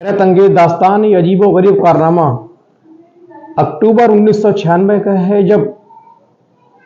हैरत अंगेज दास्तान ये अजीबो-गरीब कारनामा अक्टूबर 1996 का है, जब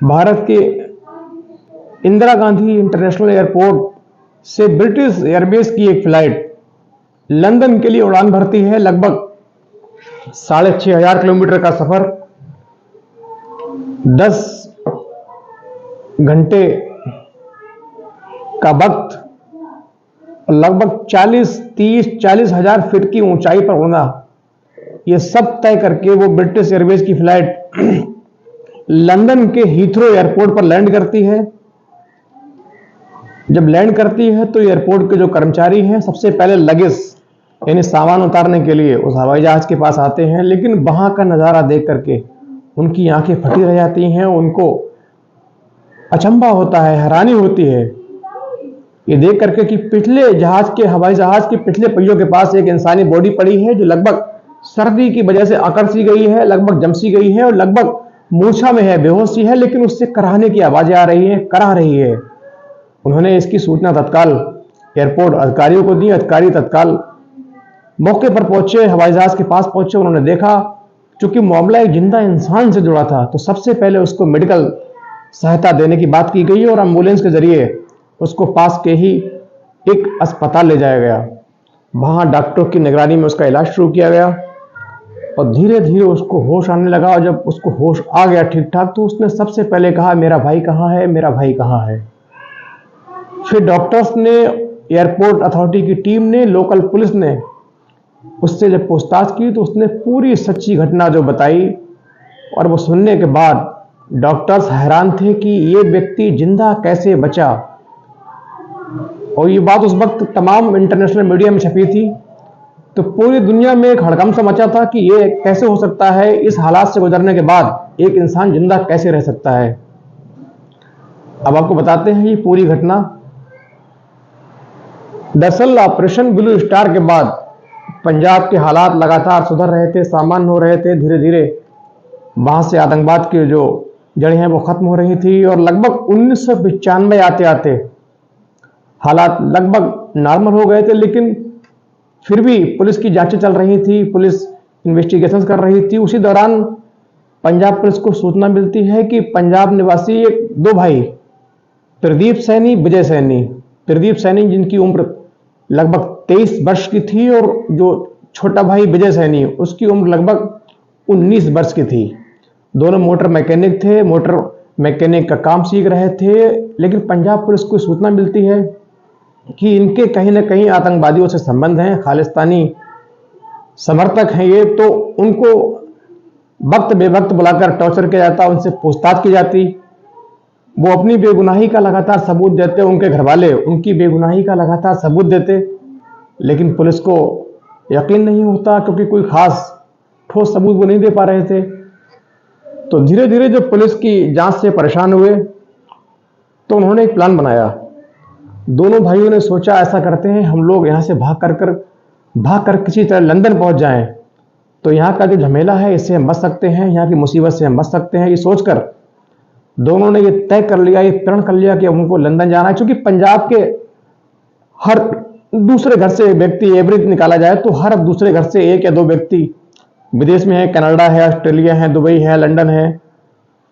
भारत के इंदिरा गांधी इंटरनेशनल एयरपोर्ट से ब्रिटिश एयरवेज की एक फ्लाइट लंदन के लिए उड़ान भरती है। लगभग 6,500 किलोमीटर का सफर 10 घंटे का वक्त, लगभग 40 हजार फीट की ऊंचाई पर उड़ना, ये सब तय करके वो ब्रिटिश एयरवेज की फ्लाइट लंदन के हीथ्रो एयरपोर्ट पर लैंड करती है। जब लैंड करती है तो एयरपोर्ट के जो कर्मचारी हैं सबसे पहले लगेज यानी सामान उतारने के लिए उस हवाई जहाज के पास आते हैं, लेकिन वहां का नजारा देख करके उनकी आंखें फटी रह जाती हैं। उनको अचंभा होता है, हैरानी होती है ये देख करके कि पिछले हवाई जहाज के पिछले पहियों के पास एक इंसानी बॉडी पड़ी है, जो लगभग सर्दी की वजह से अकड़ सी गई है, लगभग जम सी गई है और लगभग मूर्छा में है, बेहोश सी है, लेकिन उससे कराहने की आवाजें आ रही हैं, कराह रही है। उन्होंने इसकी सूचना तत्काल एयरपोर्ट अधिकारियों को दी। अधिकारी तत्काल मौके पर पहुंचे, हवाई जहाज के पास पहुंचे। उन्होंने देखा चूंकि मामला एक जिंदा इंसान से जुड़ा था, तो सबसे पहले उसको मेडिकल सहायता देने की बात की गई और एम्बुलेंस के जरिए उसको पास के ही एक अस्पताल ले जाया गया। वहां डॉक्टरों की निगरानी में उसका इलाज शुरू किया गया और धीरे धीरे उसको होश आने लगा। और जब उसको होश आ गया ठीक ठाक, तो उसने सबसे पहले कहा, मेरा भाई कहाँ है, मेरा भाई कहाँ है। फिर डॉक्टर्स ने, एयरपोर्ट अथॉरिटी की टीम ने, लोकल पुलिस ने उससे जब पूछताछ की तो उसने पूरी सच्ची घटना जो बताई, और वो सुनने के बाद डॉक्टर्स हैरान थे कि ये व्यक्ति जिंदा कैसे बचा। और ये बात उस वक्त तमाम इंटरनेशनल मीडिया में छपी थी, तो पूरी दुनिया में एक हड़कंप सा मचा था कि ये कैसे हो सकता है, इस हालात से गुजरने के बाद एक इंसान जिंदा कैसे रह सकता है। अब आपको बताते हैं ये पूरी घटना। दरअसल ऑपरेशन ब्लू स्टार के बाद पंजाब के हालात लगातार सुधर रहे थे, सामान्य हो रहे थे। धीरे धीरे वहां से आतंकवाद की जो जड़ें हैं वो खत्म हो रही थी और लगभग 1995 आते आते हालात लगभग नॉर्मल हो गए थे। लेकिन फिर भी पुलिस की जांचें चल रही थी, पुलिस इन्वेस्टिगेशन कर रही थी। उसी दौरान पंजाब पुलिस को सूचना मिलती है कि पंजाब निवासी दो भाई, प्रदीप सैनी, विजय सैनी, प्रदीप सैनी जिनकी उम्र लगभग 23 वर्ष की थी और जो छोटा भाई विजय सैनी उसकी उम्र लगभग 19 वर्ष की थी। दोनों मोटर मैकेनिक थे, मोटर मैकेनिक का काम सीख रहे थे। लेकिन पंजाब पुलिस को सूचना मिलती है कि इनके कहीं ना कहीं आतंकवादियों से संबंध हैं, खालिस्तानी समर्थक हैं ये। तो उनको वक्त बेवक्त बुलाकर टॉर्चर किया जाता, उनसे पूछताछ की जाती। वो अपनी बेगुनाही का लगातार सबूत देते, उनके घर वाले उनकी बेगुनाही का लगातार सबूत देते, लेकिन पुलिस को यकीन नहीं होता क्योंकि कोई खास ठोस सबूत वो नहीं दे पा रहे थे। तो धीरे धीरे जब पुलिस की जांच से परेशान हुए तो उन्होंने एक प्लान बनाया। दोनों भाइयों ने सोचा, ऐसा करते हैं हम लोग यहाँ से भाग कर किसी तरह लंदन पहुंच जाएं, तो यहाँ का जो झमेला है इससे हम बच सकते हैं, यहाँ की मुसीबत से हम बच सकते हैं। ये सोचकर दोनों ने ये तय कर लिया, ये प्रण कर लिया कि उनको लंदन जाना है। क्योंकि पंजाब के हर दूसरे घर से व्यक्ति, एवरेज निकाला जाए तो हर दूसरे घर से एक या दो व्यक्ति विदेश में है, कनाडा है, ऑस्ट्रेलिया है, दुबई है, लंदन है,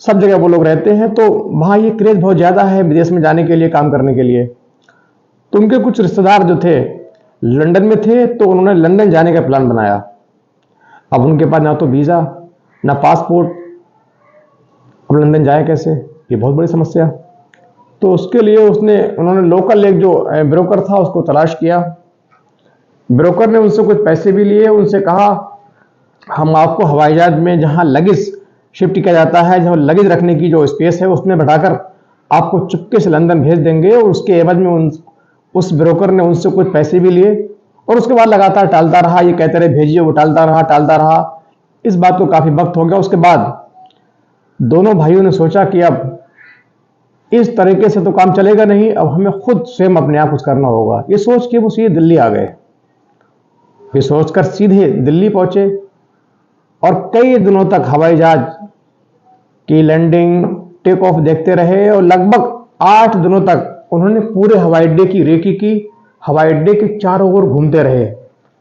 सब जगह वो लोग रहते हैं। तो वहां ये क्रेज बहुत ज्यादा है विदेश में जाने के लिए, काम करने के लिए। तो उनके कुछ रिश्तेदार जो थे लंदन में थे, तो उन्होंने लंदन जाने का प्लान बनाया। अब उनके पास ना तो वीजा ना पासपोर्ट, अब लंदन जाए कैसे, ये बहुत बड़ी समस्या। तो उसके लिए उन्होंने लोकल एक जो ब्रोकर था उसको तलाश किया। ब्रोकर ने उनसे कुछ पैसे भी लिए, उनसे कहा हम आपको हवाई जहाज में जहां लगेज शिफ्ट किया जाता है, जहां लगेज रखने की जो स्पेस है उसमें बैठाकर आपको चुपके से लंदन भेज देंगे। और उसके एवज में उस ब्रोकर ने उनसे कुछ पैसे भी लिए और उसके बाद लगातार टालता रहा, ये कहते रहे भेजिए, वो टालता रहा। इस बात को काफी वक्त हो गया। उसके बाद दोनों भाइयों ने सोचा कि अब इस तरीके से तो काम चलेगा नहीं, अब हमें खुद स्वयं अपने आप कुछ करना होगा। ये सोच के वो सीधे दिल्ली आ गए। ये सोचकर सीधे दिल्ली पहुंचे और कई दिनों तक हवाई जहाज की लैंडिंग, टेक ऑफ देखते रहे और लगभग 8 दिनों तक उन्होंने पूरे हवाई अड्डे की रेकी की, हवाई अड्डे के चारों ओर घूमते रहे।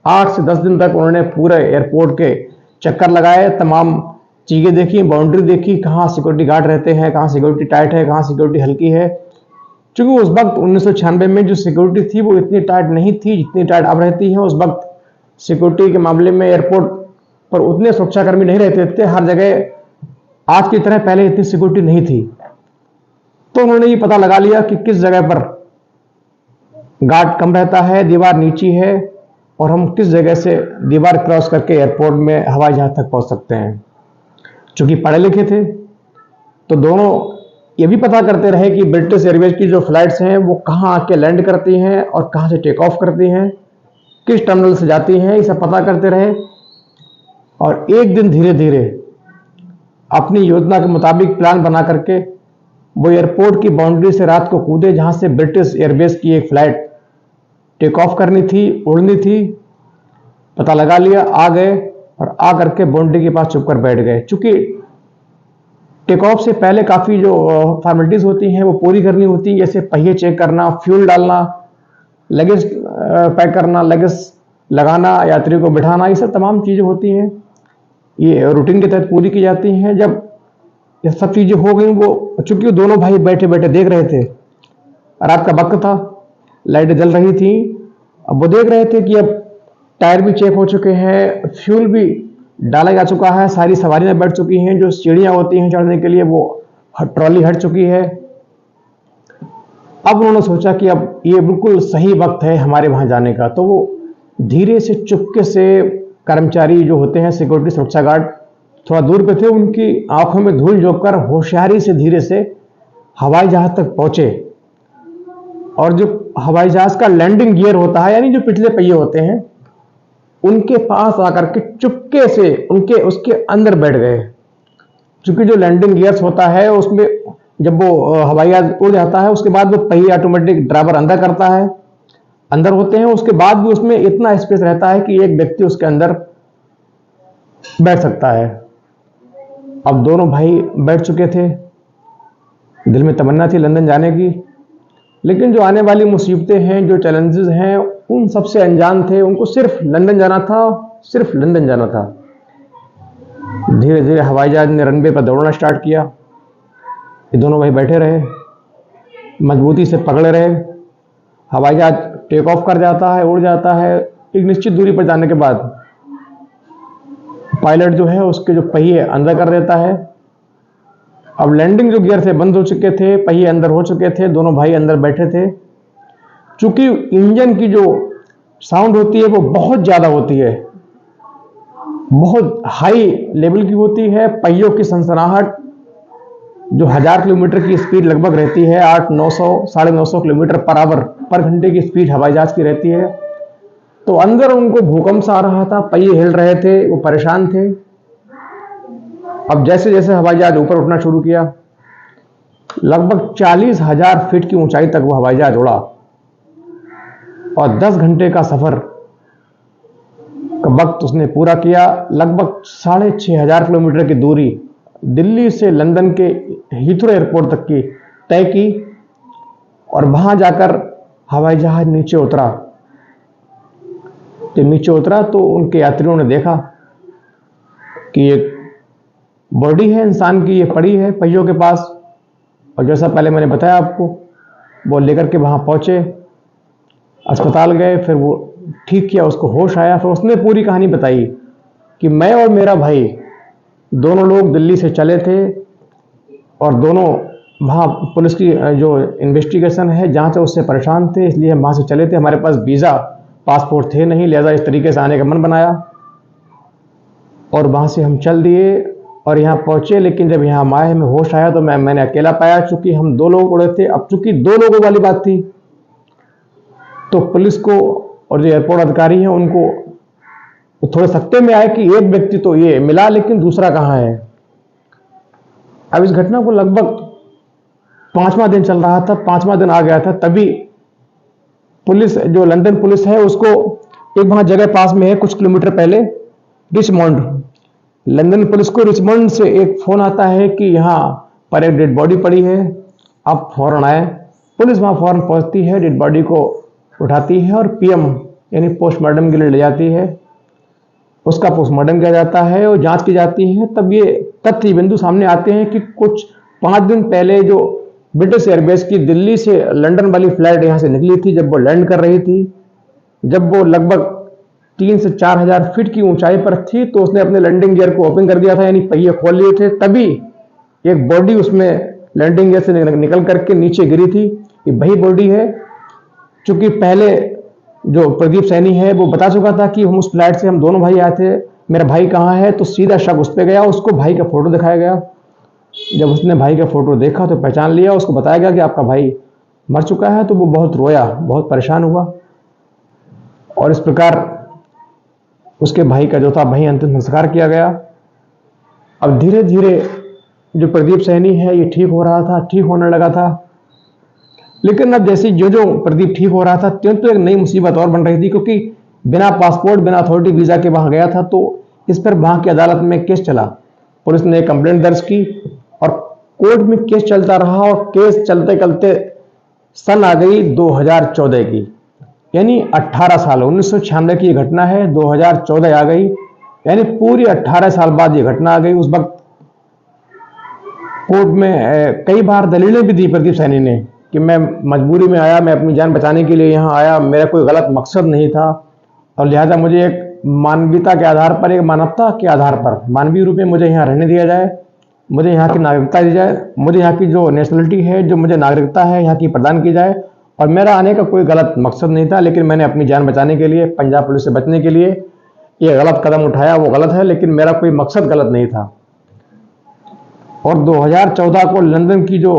8 से 10 दिन तक उन्होंने पूरे एयरपोर्ट के चक्कर लगाए, तमाम चीज़ें देखी, बाउंड्री देखी, कहाँ सिक्योरिटी गार्ड रहते हैं, कहाँ सिक्योरिटी टाइट है, कहाँ सिक्योरिटी हल्की है। क्योंकि उस वक्त 1996 में जो सिक्योरिटी थी वो इतनी टाइट नहीं थी जितनी टाइट अब रहती है। उस वक्त सिक्योरिटी के मामले में एयरपोर्ट पर उतने सुरक्षाकर्मी नहीं रहते थे हर जगह। आज की तरह पहले इतनी सिक्योरिटी नहीं थी। तो उन्होंने ये पता लगा लिया कि किस जगह पर गार्ड कम रहता है, दीवार नीची है, और हम किस जगह से दीवार क्रॉस करके एयरपोर्ट में हवाई जहाज तक पहुंच सकते हैं। चूंकि पढ़े लिखे थे तो दोनों ये भी पता करते रहे कि ब्रिटिश एयरवेज की जो फ्लाइट्स हैं वो कहाँ आके लैंड करती हैं और कहाँ से टेक ऑफ करती हैं, किस टर्मिनल से जाती हैं, ये सब पता करते रहे। और एक दिन धीरे धीरे अपनी योजना के मुताबिक प्लान बना करके वो एयरपोर्ट की बाउंड्री से रात को कूदे जहाँ से ब्रिटिश एयरवेज की एक फ्लाइट टेक ऑफ करनी थी, उड़नी थी। पता लगा लिया, आ गए और आ करके बाउंड्री के पास चुप कर बैठ गए। चूंकि टेक ऑफ से पहले काफ़ी जो फॉर्मेलिटीज़ होती हैं वो पूरी करनी होती हैं, जैसे पहिए चेक करना, फ्यूल डालना, लगेज पैक करना, लगेज लगाना, यात्री को बिठाना, ये सब तमाम चीज़ें होती हैं, ये रूटीन के तहत पूरी की जाती हैं। जब ये सब चीज़ें हो गई, वो चूंकि दोनों भाई बैठे बैठे देख रहे थे, रात का वक्त था, लाइटें जल रही थी, अब वो देख रहे थे कि अब टायर भी चेक हो चुके हैं, फ्यूल भी डाला जा चुका है, सारी सवारियां बैठ चुकी हैं, जो सीढ़ियां होती हैं चढ़ने के लिए वो ट्रॉली हट चुकी है। अब उन्होंने सोचा कि अब ये बिल्कुल सही वक्त है हमारे वहां जाने का। तो वो धीरे से चुपके से, कर्मचारी जो होते हैं सिक्योरिटी सुरक्षा गार्ड थोड़ा दूर पे थे, उनकी आंखों में धूल झोंककर होशियारी से धीरे से हवाई जहाज तक पहुंचे। और जो हवाई जहाज का लैंडिंग गियर होता है, यानी जो पिछले पहिए होते हैं, उनके पास आकर के चुपके से उसके अंदर बैठ गए। क्योंकि जो लैंडिंग गियर्स होता है उसमें जब वो हवाई जहाज उड़ जाता है उसके बाद वो पहिए ऑटोमेटिक ड्राइवर अंदर करता है, अंदर होते हैं, उसके बाद भी उसमें इतना स्पेस रहता है कि एक व्यक्ति उसके अंदर बैठ सकता है। अब दोनों भाई बैठ चुके थे, दिल में तमन्ना थी लंदन जाने की, लेकिन जो आने वाली मुसीबतें हैं, जो चैलेंजेस हैं, उन सबसे अनजान थे। उनको सिर्फ लंदन जाना था, सिर्फ लंदन जाना था। धीरे धीरे हवाई जहाज ने रनवे पर दौड़ना स्टार्ट किया। ये दोनों भाई बैठे रहे, मजबूती से पकड़े रहे। हवाई जहाज टेक ऑफ कर जाता है, उड़ जाता है। एक निश्चित दूरी पर जाने के बाद पायलट जो है उसके जो पहिए अंदर कर देता है। अब लैंडिंग जो गियर थे बंद हो चुके थे, पहिए अंदर हो चुके थे, दोनों भाई अंदर बैठे थे। चूंकि इंजन की जो साउंड होती है वो बहुत ज्यादा होती है, बहुत हाई लेवल की होती है। पहियों की सनसनाहट जो 1000 किलोमीटर की स्पीड लगभग रहती है, 800-900 950 किलोमीटर पर आवर पर घंटे की स्पीड हवाई जहाज की रहती है। तो अंदर उनको भूकंप सा आ रहा था, पहिए हिल रहे थे, वो परेशान थे। अब जैसे जैसे हवाई जहाज ऊपर उठना शुरू किया, लगभग 40,000 फीट की ऊंचाई तक वो हवाई जहाज उड़ा और 10 घंटे का सफर का वक्त उसने पूरा किया। लगभग 6,500 किलोमीटर की दूरी दिल्ली से लंदन के हीथ्रो एयरपोर्ट तक की तय की और वहां जाकर हवाई जहाज नीचे उतरा। जब नीचे उतरा तो उनके यात्रियों ने देखा कि एक बॉडी है इंसान की, ये पड़ी है पहियों के पास। और जैसा पहले मैंने बताया आपको, वो लेकर के वहां पहुंचे, अस्पताल गए, फिर वो ठीक किया, उसको होश आया। फिर उसने पूरी कहानी बताई कि मैं और मेरा भाई दोनों लोग दिल्ली से चले थे और दोनों वहाँ पुलिस की जो इन्वेस्टिगेशन है जांच है उससे परेशान थे, इसलिए हम वहाँ से चले थे। हमारे पास वीज़ा पासपोर्ट थे नहीं, लिहाजा इस तरीके से आने का मन बनाया और वहाँ से हम चल दिए और यहाँ पहुँचे। लेकिन जब यहाँ हम आए, हमें होश आया तो मैंने अकेला पाया, चूँकि हम 2 लोग उड़े थे। अब चूँकि 2 लोगों वाली बात थी तो पुलिस को और जो एयरपोर्ट अधिकारी हैं उनको थोड़े सकते में आए कि एक व्यक्ति तो ये मिला लेकिन दूसरा कहाँ है। अब इस घटना को लगभग 5वां दिन चल रहा था, 5वां दिन आ गया था, तभी पुलिस जो लंदन पुलिस है उसको एक वहां जगह पास में है कुछ किलोमीटर पहले, रिचमंड, लंदन पुलिस को रिचमंड से एक फोन आता है कि यहाँ पर एक डेड बॉडी पड़ी है, आप फौरन आए। पुलिस वहां फौरन पहुंचती है, डेड बॉडी को उठाती है और पीएम यानी पोस्टमार्टम के लिए ले जाती है, उसका पोस्टमार्टम किया जाता है और जांच की जाती है। तब ये तथ्य बिंदु सामने आते हैं कि कुछ 5 दिन पहले जो ब्रिटिश एयरबेस की दिल्ली से लंदन वाली फ्लाइट यहाँ से निकली थी, जब वो लैंड कर रही थी, जब वो लगभग 3 से 4 हजार फीट की ऊंचाई पर थी, तो उसने अपने लैंडिंग गियर को ओपन कर दिया था, यानी पहिए खोल लिए थे। तभी एक बॉडी उसमें लैंडिंग गियर से निकल करके नीचे गिरी थी। ये वही बॉडी है। चूंकि पहले जो प्रदीप सैनी है वो बता चुका था कि हम उस फ्लाइट से हम दोनों भाई आए थे, मेरा भाई कहाँ है, तो सीधा शक उस पर गया। उसको भाई का फोटो दिखाया गया। जब उसने भाई का फोटो देखा तो पहचान लिया। उसको बताया गया कि आपका भाई मर चुका है। तो वो बहुत रोया, बहुत परेशान हुआ और इस प्रकार उसके भाई का जो था वहीं अंतिम संस्कार किया गया। अब धीरे धीरे जो प्रदीप सैनी है ये ठीक हो रहा था, ठीक होने लगा था। लेकिन अब जैसे जो जो प्रदीप ठीक हो रहा था, त्यों तो एक नई मुसीबत और बन रही थी, क्योंकि बिना पासपोर्ट, बिना अथॉरिटी वीजा के वहां गया था। तो इस पर वहां की अदालत में केस चला। पुलिस ने कंप्लेंट दर्ज की और कोर्ट में केस चलता रहा और केस चलते चलते सन आ गई 2014 की, यानी 18 साल। 1996 की ये घटना है, 2014 आ गई, यानी पूरी 18 साल बाद ये घटना आ गई। उस वक्त कोर्ट में कई बार दलीलें भी दी प्रदीप सैनी ने कि मैं मजबूरी में आया, मैं अपनी जान बचाने के लिए यहाँ आया, मेरा कोई गलत मकसद नहीं था और लिहाजा मुझे एक मानवीयता के आधार पर, एक मानवता के आधार पर मानवीय रूप में मुझे यहाँ रहने दिया जाए, मुझे यहाँ की नागरिकता दी जाए, मुझे यहाँ की जो नेशनलिटी है, जो मुझे नागरिकता है यहाँ की प्रदान की जाए। और मेरा आने का कोई गलत मकसद नहीं था, लेकिन मैंने अपनी जान बचाने के लिए, पंजाब पुलिस से बचने के लिए ये गलत कदम उठाया। वो गलत है, लेकिन मेरा कोई मकसद गलत नहीं था। और 2014 को लंदन की जो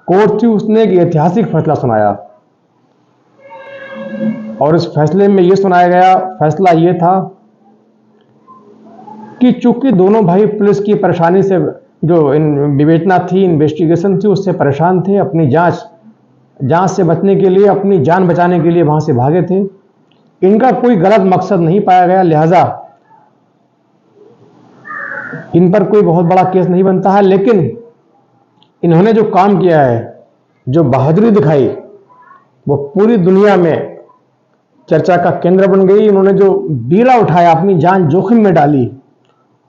कोर्ट थी उसने एक ऐतिहासिक फैसला सुनाया और इस फैसले में यह सुनाया गया, फैसला यह था कि चूंकि दोनों भाई पुलिस की परेशानी से, जो विवेचना थी, इन्वेस्टिगेशन थी, उससे परेशान थे, अपनी जांच से बचने के लिए, अपनी जान बचाने के लिए वहां से भागे थे, इनका कोई गलत मकसद नहीं पाया गया, लिहाजा इन पर कोई बहुत बड़ा केस नहीं बनता है। लेकिन इन्होंने जो काम किया है, जो बहादुरी दिखाई, वो पूरी दुनिया में चर्चा का केंद्र बन गई। इन्होंने जो बीड़ा उठाया, अपनी जान जोखिम में डाली,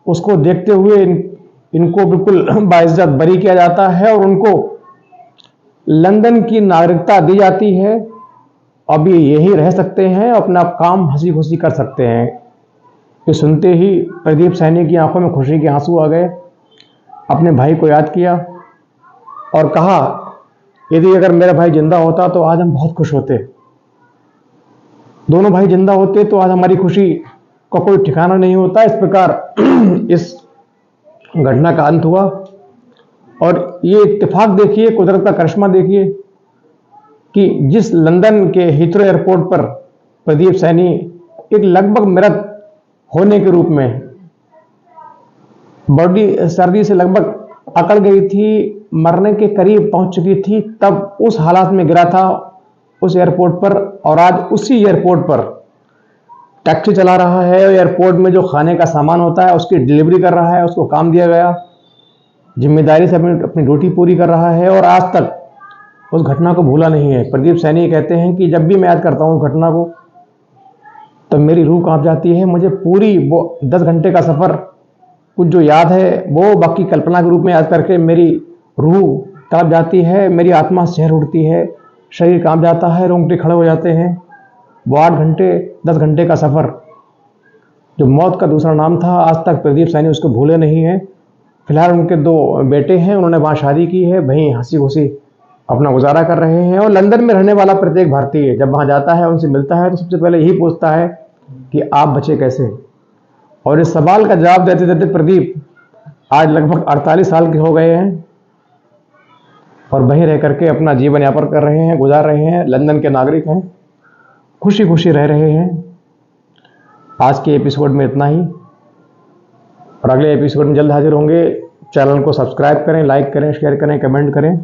उसको देखते हुए इनको बिल्कुल बाइज्जत बरी किया जाता है और उनको लंदन की नागरिकता दी जाती है। अब ये यही रह सकते हैं, अपना काम हंसी खुशी कर सकते हैं। ये सुनते ही प्रदीप सैनी की आंखों में खुशी के आंसू आ गए। अपने भाई को याद किया और कहा, यदि अगर मेरा भाई जिंदा होता तो आज हम बहुत खुश होते, दोनों भाई जिंदा होते तो आज हमारी खुशी का कोई ठिकाना नहीं होता। इस प्रकार इस घटना का अंत हुआ और ये इत्तेफाक देखिए, कुदरत का करिश्मा देखिए कि जिस लंदन के हीथ्रो एयरपोर्ट पर प्रदीप सैनी एक लगभग मृत होने के रूप में, बॉडी सर्दी से लगभग अकड़ गई थी, मरने के करीब पहुंच चुकी थी, तब उस हालात में गिरा था उस एयरपोर्ट पर। और आज उसी एयरपोर्ट पर टैक्सी चला रहा है, एयरपोर्ट में जो खाने का सामान होता है उसकी डिलीवरी कर रहा है, उसको काम दिया गया, जिम्मेदारी से अपनी ड्यूटी पूरी कर रहा है और आज तक उस घटना को भूला नहीं है। प्रदीप सैनी कहते हैं कि जब भी मैं याद करता हूं उस घटना को तो मेरी रूह कांप जाती है। मुझे पूरी वो 10 घंटे का सफर, कुछ जो याद है वो बाकी कल्पना के रूप में याद करके मेरी रूह कांप जाती है, मेरी आत्मा शहर उठती है, शरीर कांप जाता है, रोंगटे खड़े हो जाते हैं। वो 8 घंटे 10 घंटे का सफर जो मौत का दूसरा नाम था, आज तक प्रदीप सैनी उसको भूले नहीं है। फिलहाल उनके 2 बेटे हैं, उन्होंने वहाँ शादी की है, वहीं हंसी खुशी अपना गुजारा कर रहे हैं। और लंदन में रहने वाला प्रत्येक भारतीय जब वहाँ जाता है, उनसे मिलता है, तो सबसे पहले यही पूछता है कि आप बचे कैसे। और इस सवाल का जवाब देते देते प्रदीप आज लगभग 48 साल के हो गए हैं और वहीं रह करके अपना जीवन यापन कर रहे हैं, गुजार रहे हैं, लंदन के नागरिक हैं, खुशी खुशी रह रहे हैं। आज के एपिसोड में इतना ही और अगले एपिसोड में जल्द हाजिर होंगे। चैनल को सब्सक्राइब करें, लाइक करें, शेयर करें, कमेंट करें।